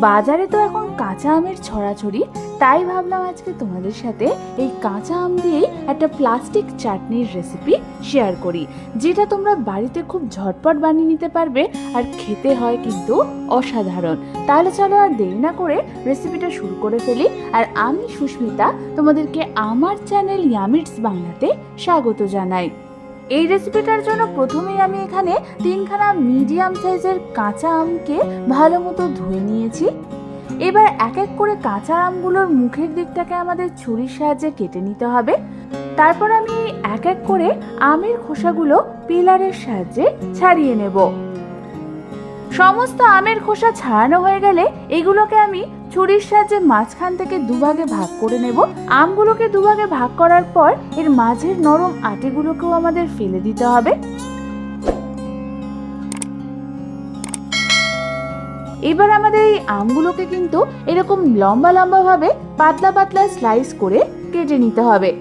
বাজারে তো এখন কাঁচা আমের ছড়াছড়ি, তাই ভাবলাম আজকে তোমাদের সাথে এই কাঁচা আম দিয়েই একটা প্লাস্টিক চাটনির রেসিপি শেয়ার করি, যেটা তোমরা বাড়িতে খুব ঝটপট বানিয়ে নিতে পারবে আর খেতে হয় কিন্তু অসাধারণ। তাহলে চলো আর দেরি না করে রেসিপিটা শুরু করে ফেলি। আর আমি সুস্মিতা তোমাদেরকে আমার চ্যানেল ইয়ামিটস বাংলাতে স্বাগত জানাই। এই রেসিপিটার জন্য প্রথমেই আমি এখানে 3খানা মিডিয়াম সাইজের কাঁচা আমকে ভালো মতো ধুয়ে নিয়েছি। এবার এক এক করে কাঁচা আমগুলোর মুখের দিকটাকে আমাদের ছুরির সাহায্যে কেটে নিতে হবে। তারপর আমি এক এক করে আমের খোসাগুলো পিলারের সাহায্যে ছাড়িয়ে নেব। সমস্ত আমের খোসা ছাড়ানো হয়ে গেলে এগুলোকে আমি ছুরির সাহায্যে মাঝখান থেকে দুভাগে ভাগ করে নেব। আমগুলোকে দুভাগে ভাগ করার পর এর মাঝের নরম আটিগুলোকেও আমাদের ফেলে দিতে হবে। এবার আমাদের এই আমগুলোকে কিন্তু এরকম লম্বা লম্বা ভাবে পাতলা পাতলা স্লাইস করে কেটে নিতে হবে।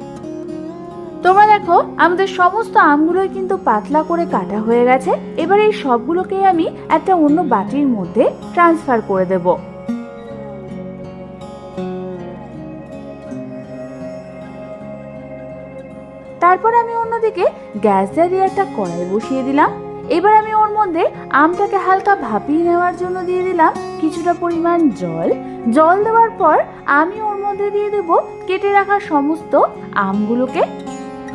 তোমরা দেখো আমাদের সমস্ত আমগুলোই কিন্তু পাতলা করে কাটা হয়ে গেছে। এবার এই সবগুলোকে আমি একটা অন্য বাটির মধ্যে ট্রান্সফার করে দেব। তারপর আমি অন্যদিকে গ্যাস জ্বালিয়ে একটা কড়াই বসিয়ে দিলাম। এবার আমি ওর মধ্যে আমটাকে হালকা ভাপিয়ে নেওয়ার জন্য দিয়ে দিলাম কিছুটা পরিমাণ জল। জল দেওয়ার পর আমি ওর মধ্যে দিয়ে দেব কেটে রাখা সমস্ত আমগুলোকে।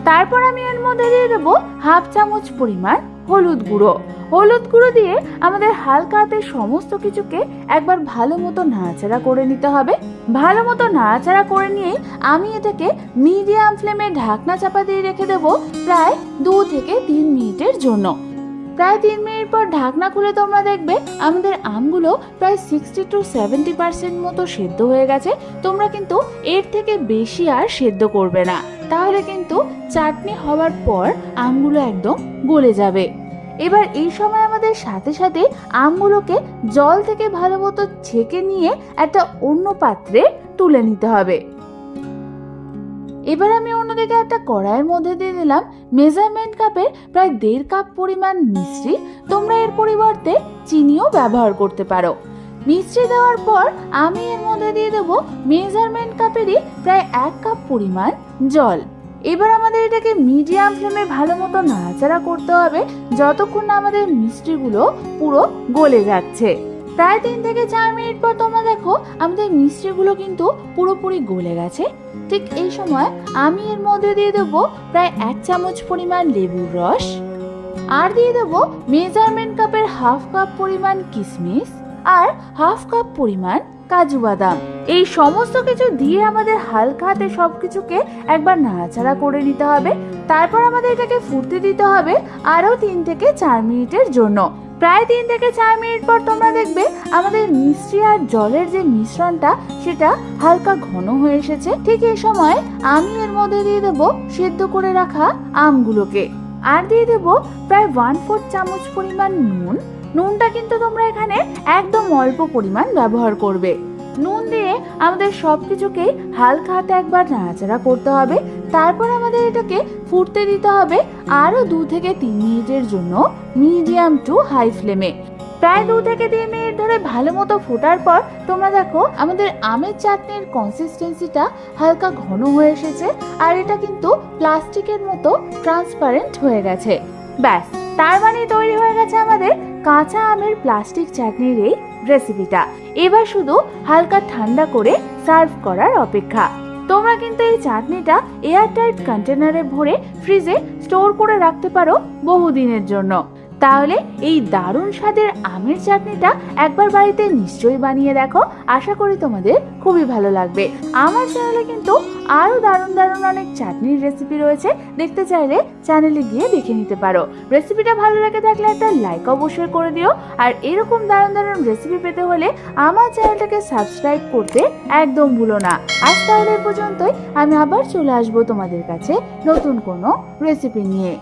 তারপর আমি এর মধ্যে দিয়ে দেবো হাফ চামচ পরিমাণ হলুদ গুঁড়ো। হলুদ গুঁড়ো দিয়ে আমাদের হালকা হাতে সমস্ত কিছুকে একবার ভালো মতো নাড়াচাড়া করে নিতে হবে। ভালো মতো নাড়াচাড়া করে নিয়ে আমি এটাকে মিডিয়াম ফ্লেমে ঢাকনা চাপা দিয়ে রেখে দেবো প্রায় 2 থেকে 3 মিনিটের জন্য। প্রায় 3 মিনিট পর ঢাকনা খুলে তোমরা দেখবে আমাদের আমগুলো প্রায় 60 to 70% মতো সেদ্ধ হয়ে গেছে। তোমরা কিন্তু এর থেকে বেশি আর সেদ্ধ করবে না, তাহলে কিন্তু চাটনি হওয়ার পর আমগুলো একদম গলে যাবে। এবার এই সময় আমাদের সাথে সাথে আমগুলোকে জল থেকে ভালো মতো ছেঁকে নিয়ে একটা অন্য পাত্রে তুলে নিতে হবে। এবার আমি অন্যদিকে একটা কড়াইয়ের মধ্যে দিয়ে দিলাম মেজারমেন্ট কাপের প্রায় 1.5 কাপ পরিমাণ মিশ্রি। তোমরা এর পরিবর্তে চিনিও ব্যবহার করতে পারো। মিশ্রি দেওয়ার পর আমি এর মধ্যে দিয়ে দেবো মেজারমেন্ট কাপেরই প্রায় 1 কাপ পরিমাণ জল। এবার আমাদের এটাকে মিডিয়াম ফ্লেমে ভালো মতো নাড়াচাড়া করতে হবে যতক্ষণ না আমাদের মিষ্টিগুলো পুরো গলে যাচ্ছে। প্রায় 3 থেকে 4 মিনিট পর তোমরা দেখো আমাদের মিষ্টিগুলো কিন্তু পুরোপুরি গলে গেছে। ঠিক এই সময় আমি এর মধ্যে দিয়ে দেবো প্রায় 1 চামচ পরিমাণ লেবুর রস, আর দিয়ে দেবো মেজারমেন্ট কাপের হাফ কাপ পরিমাণ কিশমিশ আর হাফ কাপ পরিমাণ কাজু বাদাম। এই সমস্ত কিছু দিয়ে আমাদের হালকা হাতে সবকিছুকে একবার নাড়াচাড়া করে নিতে হবে। তারপর আমাদের এটাকে ফুটতে দিতে হবে আরো 3 থেকে 4 মিনিটের জন্য। প্রায় 3 থেকে 4 মিনিট পর তোমরা দেখবে আমাদের মিষ্টি আর জলের যে মিশ্রণটা সেটা হালকা ঘন হয়ে এসেছে। ঠিক এই সময় আমি এর মধ্যে দিয়ে দেবো সেদ্ধ করে রাখা আমগুলোকে, আর দিয়ে দেবো প্রায় 1/4 চামচ পরিমাণ নুন। নুনটা কিন্তু তোমরা এখানে একদম অল্প পরিমাণ ব্যবহার করবে। নুন দিয়ে আমাদের সবকিছুকে হালকা হাতে একবার নাড়াচাড়া করতে হবে। তারপর আমাদের এটাকে ফুটতে দিতে হবে আরো 2 থেকে 3 মিনিটের জন্য মিডিয়াম টু হাই ফ্লেমে। প্রায় 2 থেকে 3 মিনিট ধরে ভালো মতো ফোটার পর তোমরা দেখো আমাদের আমের চাটনির কনসিস্টেন্সিটা হালকা ঘন হয়ে এসেছে, আর এটা কিন্তু প্লাস্টিকের মতো ট্রান্সপারেন্ট হয়ে গেছে। ব্যাস, তার মানে তৈরি হয়ে গেছে আমাদের কাঁচা আমের প্লাস্টিক চাটনির এই রেসিপিটা। এবার শুধু হালকা ঠান্ডা করে সার্ভ করার অপেক্ষা। তোমরা কিন্তু এই চাটনিটা এয়ারটাইট কন্টেনারে ভরে ফ্রিজে স্টোর করে রাখতে পারো বহুদিনের জন্য। তাহলে এই দারুণ স্বাদের আমের চাটনিটা একবার বাড়িতে নিশ্চয়ই বানিয়ে দেখো। আশা করি তোমাদের খুবই ভালো লাগবে। আমার চ্যানেলে কিন্তু আরো দারুণ দারুণ অনেক চাটনির রেসিপি রয়েছে, দেখতে চাইলে চ্যানেলে গিয়ে দেখে নিতে পারো। রেসিপিটা ভালো লেগে থাকলে একটা লাইক অবশ্যই করে দিও। আর এরকম দারুণ দারুণ রেসিপি পেতে হলে আমার চ্যানেলটাকে সাবস্ক্রাইব করতে একদম ভুলো না। আজ তাহলে পর্যন্তই, আমি আবার চলে আসবো তোমাদের কাছে নতুন কোনো রেসিপি নিয়ে।